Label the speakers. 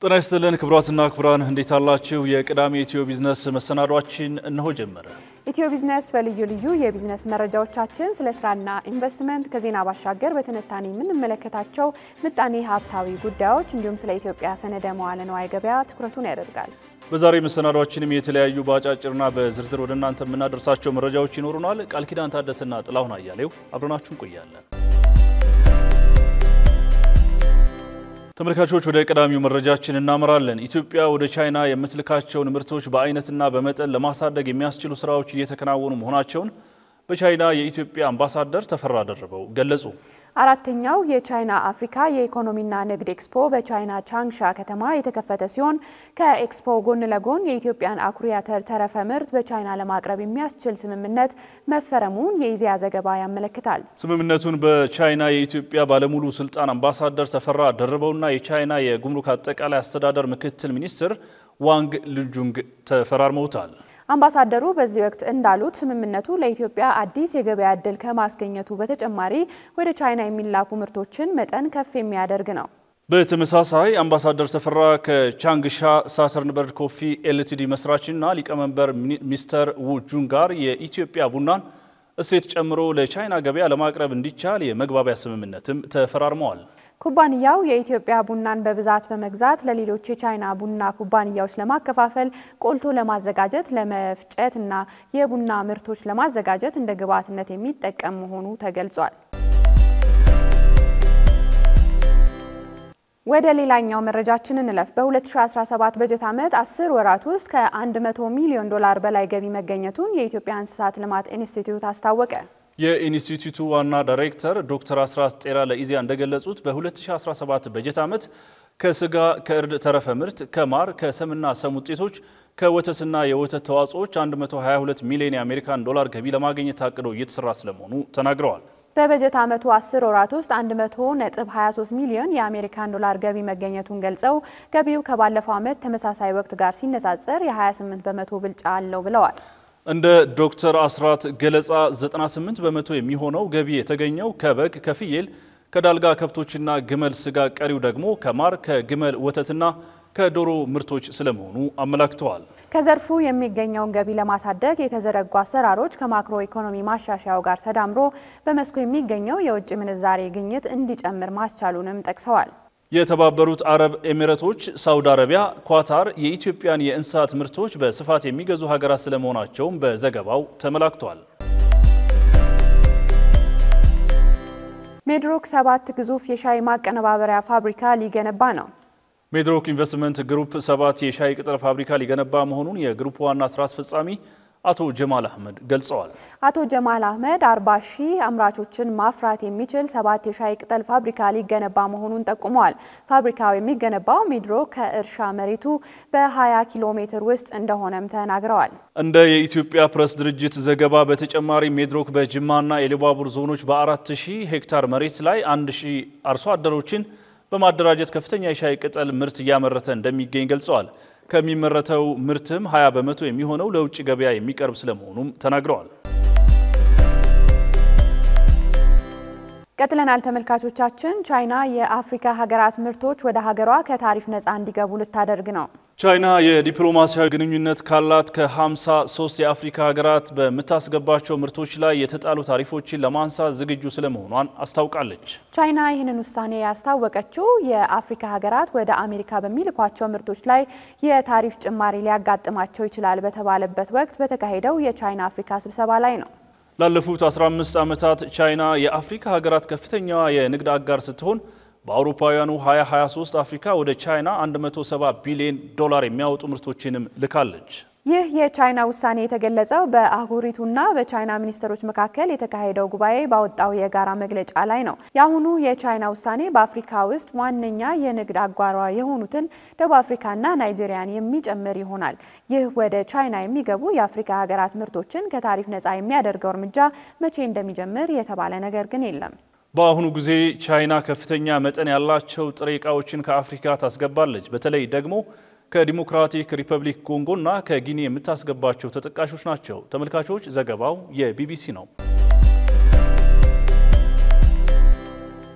Speaker 1: ጤና ይስጥልን ክቡራትና ክቡራን እንዴት አላችሁ? የቅዳሜ ኢትዮ ቢዝነስ መሰናዷችን እነሆ ጀመረ።
Speaker 2: ኢትዮ ቢዝነስ በልዩ ልዩ የቢዝነስ መረጃዎቻችን ስለ ስራና ኢንቨስትመንት ከዜና ባሻገር በትንታኔ የምንመለከታቸው ምጣኔ ሀብታዊ ጉዳዮች እንዲሁም ስለ ኢትዮጵያ ሰነደ መዋዕለ ንዋይ ገበያ ትኩረቱን ያደርጋል። በዛሬ መሰናዷችንም የተለያዩ ባጫጭርና በዝርዝር ወደ እናንተ የምናደርሳቸው መረጃዎች ይኖሩናል። ቃል ኪዳን ታደሰና ጥላሁን አያሌው አብረናችሁን እንቆያለን። ተመልካቾች ወደ ቀዳሚው መረጃችን እናመራለን። ኢትዮጵያ ወደ ቻይና የምትልካቸውን ምርቶች በአይነትና በመጠን ለማሳደግ የሚያስችሉ ስራዎች እየተከናወኑ መሆናቸውን በቻይና የኢትዮጵያ አምባሳደር ተፈራ ደርበው ገለጹ። አራተኛው የቻይና አፍሪካ የኢኮኖሚና ንግድ ኤክስፖ በቻይና ቻንግሻ ከተማ የተከፈተ ሲሆን ከኤክስፖ ጎን ለጎን የኢትዮጵያን አኩሪ አተር ተረፈ ምርት በቻይና ለማቅረብ የሚያስችል ስምምነት መፈረሙን የኢዜአ ዘገባ ያመለክታል። ስምምነቱን በቻይና የኢትዮጵያ ባለሙሉ ስልጣን አምባሳደር ተፈራ ደርበውና የቻይና የጉምሩክ አጠቃላይ አስተዳደር ምክትል ሚኒስትር ዋንግ ልጁንግ ተፈራርመውታል። አምባሳደሩ በዚህ ወቅት እንዳሉት ስምምነቱ ለኢትዮጵያ አዲስ የገበያ ዕድል ከማስገኘቱ በተጨማሪ ወደ ቻይና የሚላኩ ምርቶችን መጠን ከፍ የሚያደርግ ነው። በተመሳሳይ አምባሳደር ተፈራ ከቻንግሻ ሳተርን በርድ ኮፊ ኤልቲዲ መስራችና ሊቀመንበር ሚስተር ዉ ጁን ጋር የኢትዮጵያ ቡናን እሴት ጨምሮ ለቻይና ገበያ ለማቅረብ እንዲቻል የመግባቢያ ስምምነትም ተፈራርመዋል። ኩባንያው የኢትዮጵያ ቡናን በብዛት በመግዛት ለሌሎች የቻይና ቡና ኩባንያዎች ለማከፋፈል ቆልቶ ለማዘጋጀት ለመፍጨትና የቡና ምርቶች ለማዘጋጀት እንደ ግብዓትነት የሚጠቀም መሆኑ ተገልጿል። ወደ ሌላኛው መረጃችን እንለፍ። በ2017 በጀት ዓመት 10 ወራት ውስጥ ከ100 ሚሊዮን ዶላር በላይ ገቢ መገኘቱን የኢትዮጵያ እንስሳት ልማት ኢንስቲትዩት አስታወቀ። የኢንስቲትዩቱ ዋና ዳይሬክተር ዶክተር አስራት ጤራ ለኢዜአ እንደገለጹት በ2017 በጀት ዓመት ከስጋ ከእርድ ተረፈ ምርት ከማር ከሰምና ሰም ውጤቶች ከወተትና የወተት ተዋጽኦች 122 ሚሊዮን የአሜሪካን ዶላር ገቢ ለማግኘት ታቅዶ እየተሰራ ስለመሆኑ ተናግረዋል። በበጀት ዓመቱ 10 ወራት ውስጥ 100.23 ሚሊዮን የአሜሪካን ዶላር ገቢ መገኘቱን ገልጸው ገቢው ከባለፈው ዓመት ተመሳሳይ ወቅት ጋር ሲነጻጸር የ28 በመቶ ብልጫ አለው ብለዋል። እንደ ዶክተር አስራት ገለጻ 98 በመቶ የሚሆነው ገቢ የተገኘው ከበግ ከፍየል ከዳልጋ ከብቶችና ግመል ስጋ ቀሪው ደግሞ ከማር ከግመል ወተትና ከዶሮ ምርቶች ስለመሆኑ አመላክተዋል። ከዘርፉ የሚገኘውን ገቢ ለማሳደግ የተዘረጉ አሰራሮች ከማክሮ ኢኮኖሚ ማሻሻያው ጋር ተዳምሮ በመስኩ የሚገኘው የውጭ ምንዛሬ ግኝት እንዲጨምር ማስቻሉንም ጠቅሰዋል። የተባበሩት አረብ ኤሚሬቶች፣ ሳውዲ አረቢያ፣ ኳታር የኢትዮጵያን የእንስሳት ምርቶች በስፋት የሚገዙ ሀገራት ስለመሆናቸው በዘገባው ተመላክቷል። ሜድሮክ 7 ግዙፍ የሻይ ማቀነባበሪያ ፋብሪካ ሊገነባ ነው። ሜድሮክ ኢንቨስትመንት ግሩፕ 7 የሻይ ቅጠል ፋብሪካ ሊገነባ መሆኑን የግሩፕ ዋና ስራ አስፈጻሚ አቶ ጀማል አህመድ ገልጸዋል። አቶ ጀማል አህመድ 40,000 አምራቾችን ማፍራት የሚችል 7 የሻይ ቅጠል ፋብሪካ ሊገነባ መሆኑን ጠቁመዋል። ፋብሪካው የሚገነባው ሜድሮክ ከእርሻ መሬቱ በ20 ኪሎ ሜትር ውስጥ እንደሆነም ተናግረዋል። እንደ የኢትዮጵያ ፕሬስ ድርጅት ዘገባ በተጨማሪ ሜድሮክ በጅማና የኢሉባቡር ዞኖች በ4000 ሄክታር መሬት ላይ 1000 አርሶ አደሮችን በማደራጀት ከፍተኛ የሻይ ቅጠል ምርት እያመረተ እንደሚገኝ ገልጸዋል። ከሚመረተው ምርትም 20 በመቶ የሚሆነው ለውጭ ገበያ የሚቀርብ ስለመሆኑም ተናግረዋል። ቀጥለናል ተመልካቾቻችን። ቻይና የአፍሪካ ሀገራት ምርቶች ወደ ሀገሯ ከታሪፍ ነፃ እንዲገቡ ልታደርግ ነው። ቻይና የዲፕሎማሲያዊ ግንኙነት ካላት ከ53 የአፍሪካ ሀገራት በመታስገባቸው ምርቶች ላይ የተጣሉ ታሪፎችን ለማንሳት ዝግጁ ስለመሆኗን አስታውቃለች። ቻይና ይህንን ውሳኔ ያስታወቀችው የአፍሪካ ሀገራት ወደ አሜሪካ በሚልኳቸው ምርቶች ላይ የታሪፍ ጭማሪ ሊያጋጥማቸው ይችላል በተባለበት ወቅት በተካሄደው የቻይና አፍሪካ ስብሰባ ላይ ነው። ላለፉት 15 ዓመታት ቻይና የአፍሪካ ሀገራት ከፍተኛዋ የንግድ አጋር ስትሆን በአውሮፓውያኑ 2023 አፍሪካ ወደ ቻይና 170 ቢሊዮን ዶላር የሚያወጡ ምርቶችንም ልካለች። ይህ የቻይና ውሳኔ የተገለጸው በአህጉሪቱና በቻይና ሚኒስትሮች መካከል የተካሄደው ጉባኤ ባወጣው የጋራ መግለጫ ላይ ነው። የአሁኑ የቻይና ውሳኔ በአፍሪካ ውስጥ ዋነኛ የንግድ አጋሯ የሆኑትን ደቡብ አፍሪካና ናይጄሪያን የሚጨምር ይሆናል። ይህ ወደ ቻይና የሚገቡ የአፍሪካ ሀገራት ምርቶችን ከታሪፍ ነፃ የሚያደርገው እርምጃ መቼ እንደሚጀምር የተባለ ነገር ግን የለም። በአሁኑ ጊዜ ቻይና ከፍተኛ መጠን ያላቸው ጥሬ ዕቃዎችን ከአፍሪካ ታስገባለች። በተለይ ደግሞ ከዲሞክራቲክ ሪፐብሊክ ኮንጎና ከጊኒ የምታስገባቸው ተጠቃሾች ናቸው። ተመልካቾች ዘገባው የቢቢሲ ነው።